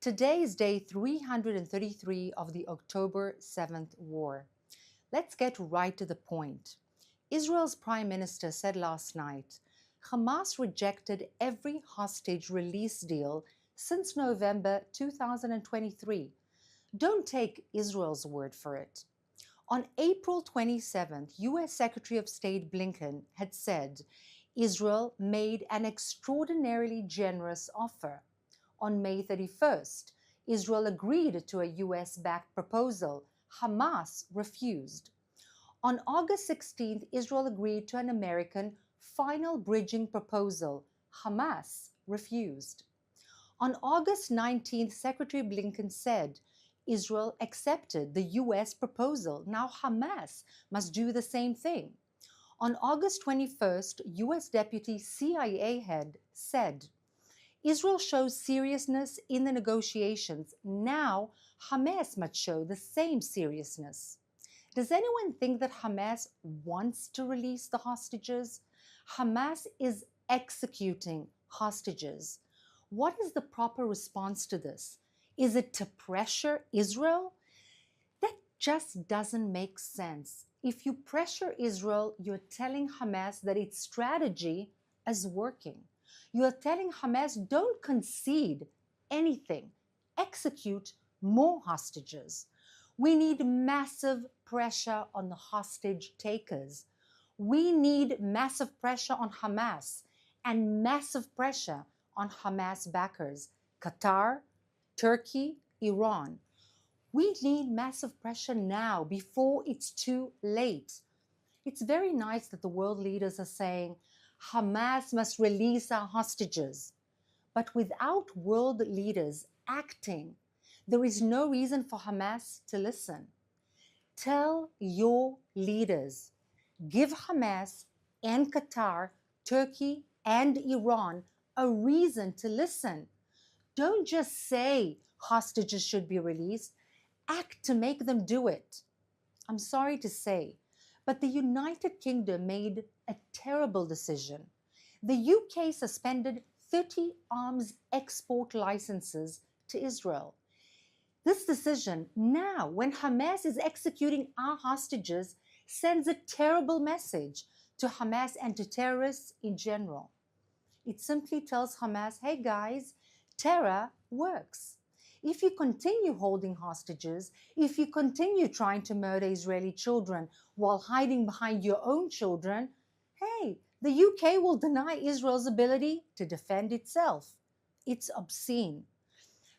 Today is day 333 of the October 7th war. Let's get right to the point. Israel's Prime Minister said last night, Hamas rejected every hostage release deal since November 2023. Don't take Israel's word for it. On April 27th, U.S. Secretary of State Blinken had said Israel made an extraordinarily generous offer. On May 31st, Israel agreed to a US-backed proposal. Hamas refused. On August 16th, Israel agreed to an American final bridging proposal. Hamas refused. On August 19th, Secretary Blinken said Israel accepted the US proposal. Now Hamas must do the same thing. On August 21st, US Deputy CIA head said, Israel shows seriousness in the negotiations. Now, Hamas must show the same seriousness. Does anyone think that Hamas wants to release the hostages? Hamas is executing hostages. What is the proper response to this? Is it to pressure Israel? That just doesn't make sense. If you pressure Israel, you're telling Hamas that its strategy is working. You are telling Hamas, don't concede anything. Execute more hostages. We need massive pressure on the hostage takers. We need massive pressure on Hamas and massive pressure on Hamas backers, Qatar, Turkey, Iran. We need massive pressure now before it's too late. It's very nice that the world leaders are saying, Hamas must release our hostages. But without world leaders acting, there is no reason for Hamas to listen. Tell your leaders, give Hamas and Qatar, Turkey and Iran a reason to listen. Don't just say hostages should be released, act to make them do it. I'm sorry to say, but the United Kingdom made a terrible decision. The UK suspended 30 arms export licenses to Israel. This decision, now when Hamas is executing our hostages, sends a terrible message to Hamas and to terrorists in general. It simply tells Hamas, hey guys, terror works. If you continue holding hostages, if you continue trying to murder Israeli children while hiding behind your own children, hey, the UK will deny Israel's ability to defend itself. It's obscene.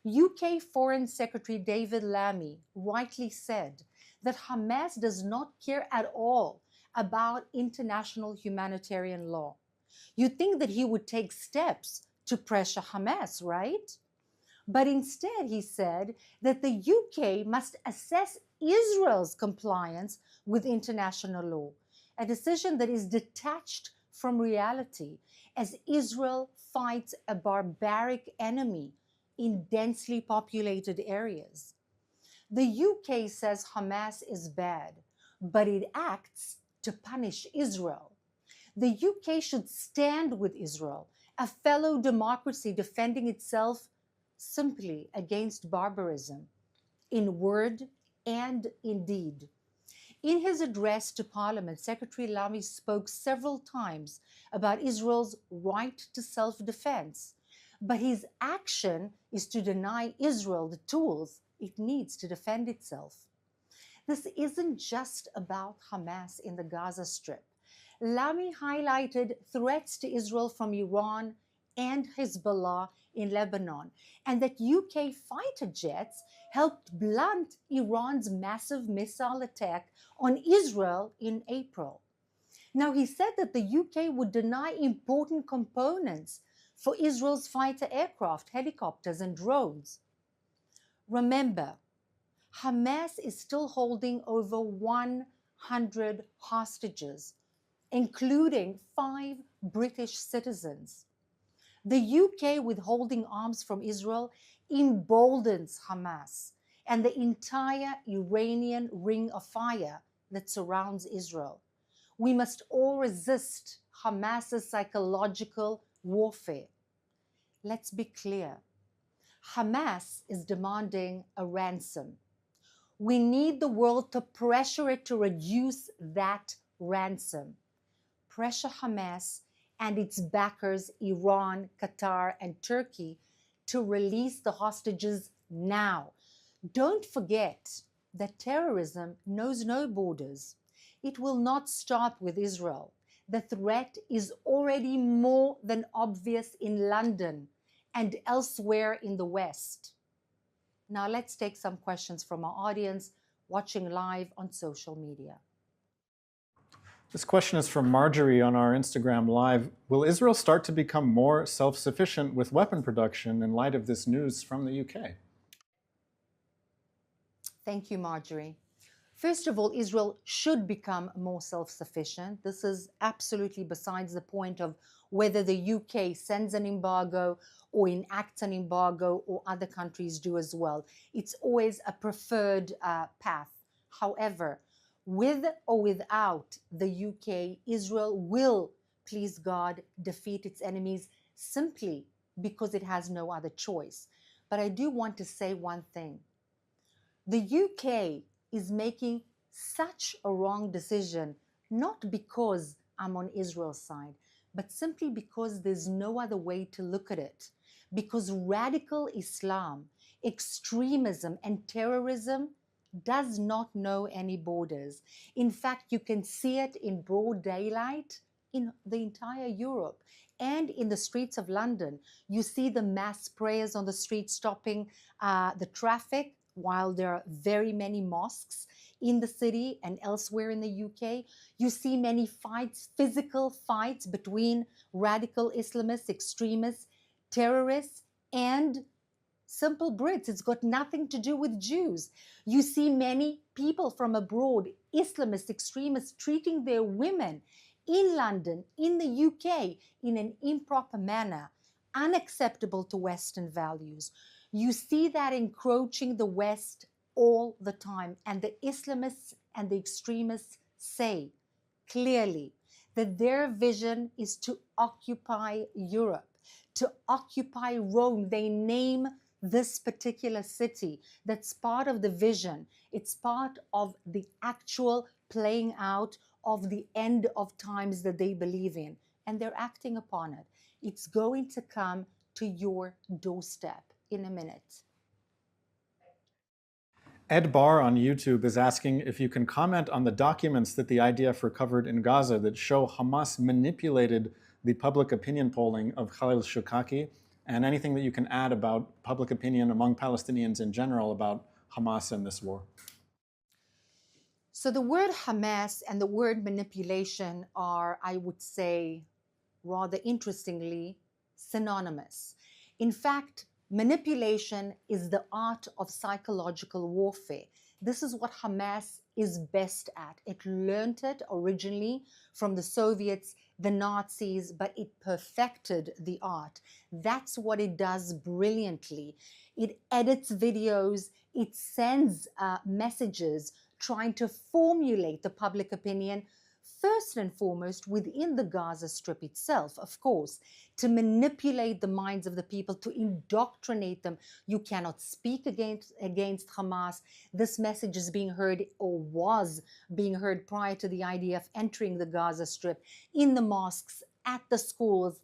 UK Foreign Secretary David Lammy rightly said that Hamas does not care at all about international humanitarian law. You'd think that he would take steps to pressure Hamas, right? But instead, he said that the UK must assess Israel's compliance with international law, a decision that is detached from reality as Israel fights a barbaric enemy in densely populated areas. The UK says Hamas is bad, but it acts to punish Israel. The UK should stand with Israel, a fellow democracy defending itself simply against barbarism, in word and in deed. In his address to Parliament, Secretary Lammy spoke several times about Israel's right to self-defense, but his action is to deny Israel the tools it needs to defend itself. This isn't just about Hamas in the Gaza Strip. Lammy highlighted threats to Israel from Iran and Hezbollah in Lebanon, and that UK fighter jets helped blunt Iran's massive missile attack on Israel in April. Now, he said that the UK would deny important components for Israel's fighter aircraft, helicopters, and drones. Remember, Hamas is still holding over 100 hostages, including 5 British citizens. The UK withholding arms from Israel emboldens Hamas and the entire Iranian ring of fire that surrounds Israel. We must all resist Hamas's psychological warfare. Let's be clear. Hamas is demanding a ransom. We need the world to pressure it to reduce that ransom. Pressure Hamas and its backers, Iran, Qatar, and Turkey, to release the hostages now. Don't forget that terrorism knows no borders. It will not stop with Israel. The threat is already more than obvious in London and elsewhere in the West. Now let's take some questions from our audience watching live on social media. This question is from Marjorie on our Instagram Live. Will Israel start to become more self-sufficient with weapon production in light of this news from the UK? Thank you, Marjorie. First of all, Israel should become more self-sufficient. This is absolutely besides the point of whether the UK sends an embargo or enacts an embargo or other countries do as well. It's always a preferred path. However, with or without the UK, Israel will, please God, defeat its enemies simply because it has no other choice. But I do want to say one thing. The UK is making such a wrong decision, not because I'm on Israel's side, but simply because there's no other way to look at it. Because radical Islam, extremism, and terrorism does not know any borders. In fact, you can see it in broad daylight in the entire Europe and in the streets of London. You see the mass prayers on the street stopping the traffic, while there are very many mosques in the city and elsewhere in the UK. You see many fights, physical fights between radical Islamists, extremists, terrorists, and simple Brits. It's got nothing to do with Jews. You see many people from abroad, Islamist extremists, treating their women in London, in the UK, in an improper manner, unacceptable to Western values. You see that encroaching the West all the time. And the Islamists and the extremists say clearly that their vision is to occupy Europe, to occupy Rome. They name this particular city. That's part of the vision. It's part of the actual playing out of the end of times that they believe in. And they're acting upon it. It's going to come to your doorstep in a minute. Ed Barr on YouTube is asking if you can comment on the documents that the IDF recovered in Gaza that show Hamas manipulated the public opinion polling of Khalil Shukaki, and anything that you can add about public opinion among Palestinians in general about Hamas and this war. So the word Hamas and the word manipulation are, I would say, rather interestingly, synonymous. In fact, manipulation is the art of psychological warfare. This is what Hamas is best at. It learned it originally from the Soviets, the Nazis, but it perfected the art. That's what it does brilliantly. It edits videos, it sends messages trying to formulate the public opinion first and foremost within the Gaza Strip itself, of course, to manipulate the minds of the people, to indoctrinate them. You cannot speak against Hamas. This message is being heard or was being heard prior to the IDF entering the Gaza Strip, in the mosques, at the schools,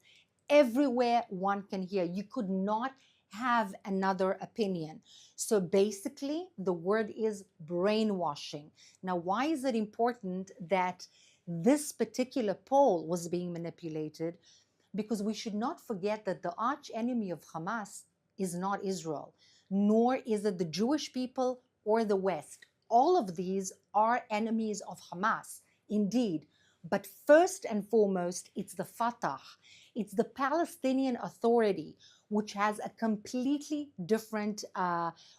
everywhere one can hear. You could not have another opinion. So basically, the word is brainwashing. Now, why is it important that this particular poll was being manipulated? Because we should not forget that the arch enemy of Hamas is not Israel, nor is it the Jewish people or the West. All of these are enemies of Hamas, indeed. But first and foremost, it's the Fatah. It's the Palestinian Authority, which has a completely different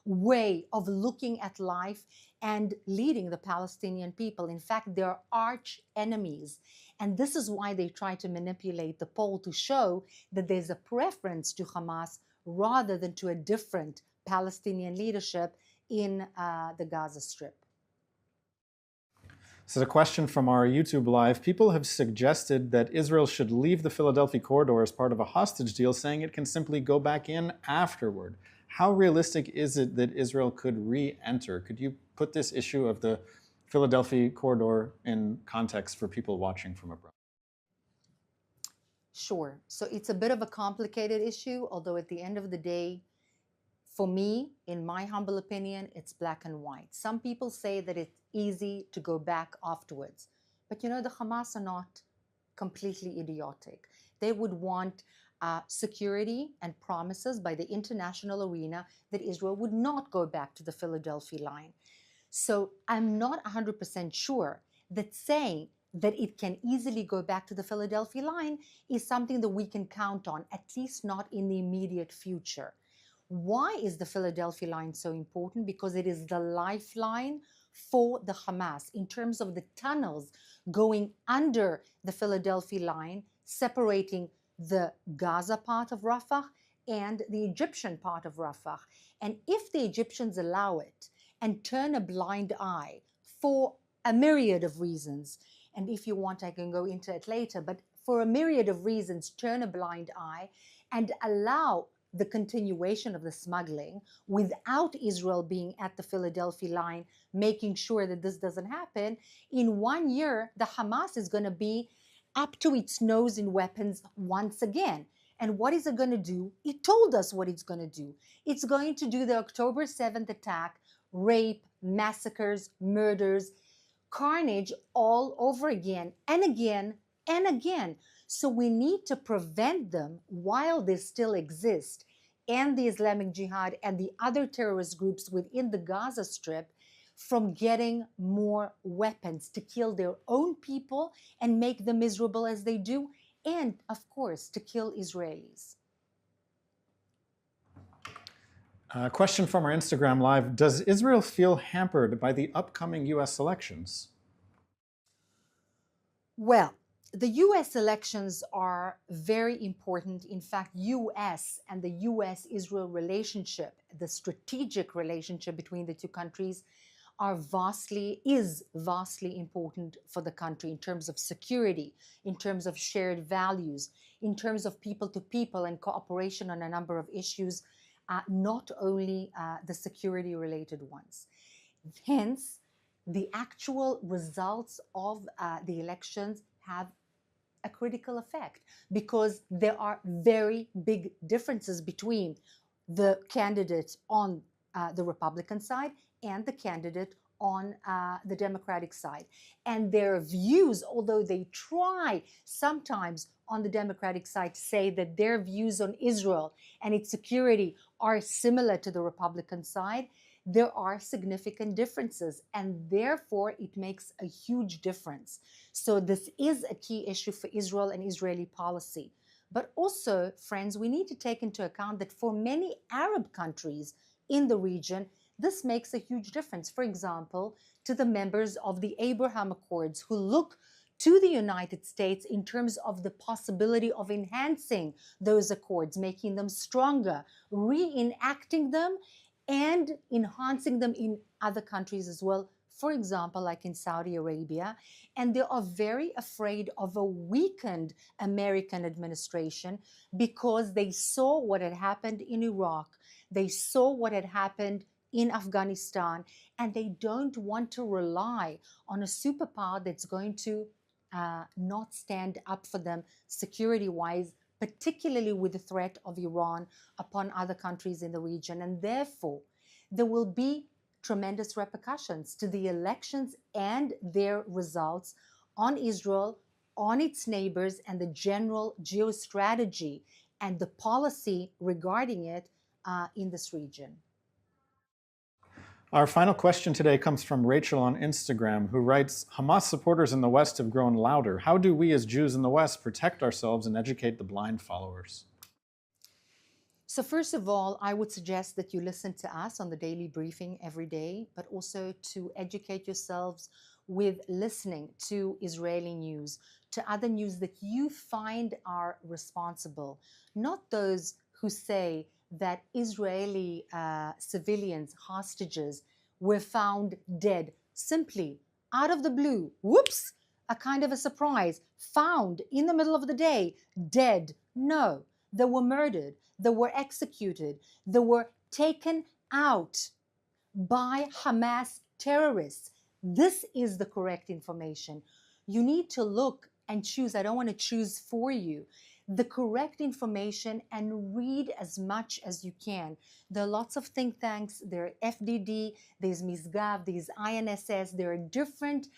way of looking at life and leading the Palestinian people. In fact, they're arch enemies. And this is why they try to manipulate the poll to show that there's a preference to Hamas rather than to a different Palestinian leadership in the Gaza Strip. This is a question from our YouTube Live. People have suggested that Israel should leave the Philadelphia corridor as part of a hostage deal, saying it can simply go back in afterward. How realistic is it that Israel could re-enter? Could you put this issue of the Philadelphia corridor in context for people watching from abroad? Sure. So it's a bit of a complicated issue, although at the end of the day, for me, in my humble opinion, it's black and white. Some people say that it's easy to go back afterwards. But you know, the Hamas are not completely idiotic. They would want security and promises by the international arena that Israel would not go back to the Philadelphia line. So I'm not 100% sure that saying that it can easily go back to the Philadelphia line is something that we can count on, at least not in the immediate future. Why is the Philadelphia line so important? Because it is the lifeline for the Hamas in terms of the tunnels going under the Philadelphia line, separating the Gaza part of Rafah and the Egyptian part of Rafah. And if the Egyptians allow it and turn a blind eye for a myriad of reasons, and if you want, I can go into it later, but for a myriad of reasons, turn a blind eye and allow the continuation of the smuggling without Israel being at the Philadelphia line, making sure that this doesn't happen, in 1 year, the Hamas is going to be up to its nose in weapons once again. And what is it going to do? It told us what it's going to do. It's going to do the October 7th attack, rape, massacres, murders, carnage all over again and again and again. So we need to prevent them while they still exist, and the Islamic Jihad and the other terrorist groups within the Gaza Strip from getting more weapons to kill their own people and make them miserable as they do, and of course to kill Israelis. Question from our Instagram Live. Does Israel feel hampered by the upcoming US elections? Well, the US elections are very important. In fact, US and the US-Israel relationship, the strategic relationship between the two countries, is vastly important for the country in terms of security, in terms of shared values, in terms of people to people and cooperation on a number of issues, not only the security related ones. Hence, the actual results of the elections have a critical effect because there are very big differences between the candidate on the Republican side and the candidate on the Democratic side. And their views, although they try sometimes on the Democratic side to say that their views on Israel and its security are similar to the Republican side, there are significant differences, and therefore it makes a huge difference. So this is a key issue for Israel and Israeli policy. But also, friends, we need to take into account that for many Arab countries in the region, this makes a huge difference. For example, to the members of the Abraham Accords who look to the United States in terms of the possibility of enhancing those accords, making them stronger, reenacting them, and enhancing them in other countries as well, for example, like in Saudi Arabia. And they are very afraid of a weakened American administration because they saw what had happened in Iraq, they saw what had happened in Afghanistan, and they don't want to rely on a superpower that's going to not stand up for them security-wise, particularly with the threat of Iran upon other countries in the region. And therefore, there will be tremendous repercussions to the elections and their results on Israel, on its neighbors, and the general geostrategy and the policy regarding it in this region. Our final question today comes from Rachel on Instagram, who writes, Hamas supporters in the West have grown louder. How do we as Jews in the West protect ourselves and educate the blind followers? So first of all, I would suggest that you listen to us on the daily briefing every day, but also to educate yourselves with listening to Israeli news, to other news that you find are responsible, not those who say that Israeli civilians, hostages, were found dead simply out of the blue. Whoops, a kind of a surprise, found in the middle of the day, dead. No, they were murdered, they were executed, they were taken out by Hamas terrorists. This is the correct information. You need to look and choose. I don't want to choose for you the correct information and read as much as you can. There are lots of think tanks. There are FDD, there's Misgav, there's INSS. There are different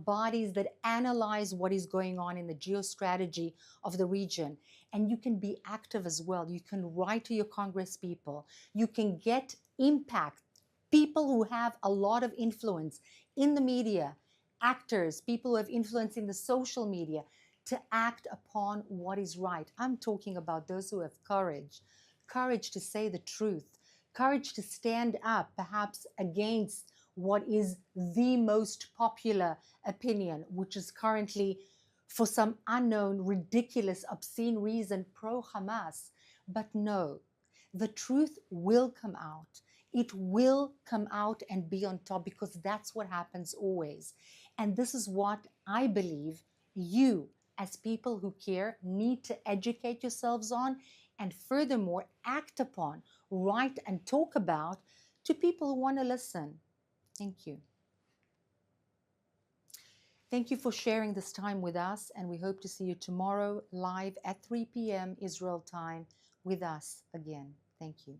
bodies that analyze what is going on in the geostrategy of the region. And you can be active as well. You can write to your Congress people. You can get impact. People who have a lot of influence in the media, actors, people who have influence in the social media, to act upon what is right. I'm talking about those who have courage, courage to say the truth, courage to stand up perhaps against what is the most popular opinion, which is currently, for some unknown, ridiculous, obscene reason, pro-Hamas. But no, the truth will come out. It will come out and be on top, because that's what happens always. And this is what I believe you, as people who care, need to educate yourselves on, and furthermore act upon, write and talk about to people who want to listen. Thank you. Thank you for sharing this time with us, and we hope to see you tomorrow live at 3 p.m. Israel time with us again. Thank you.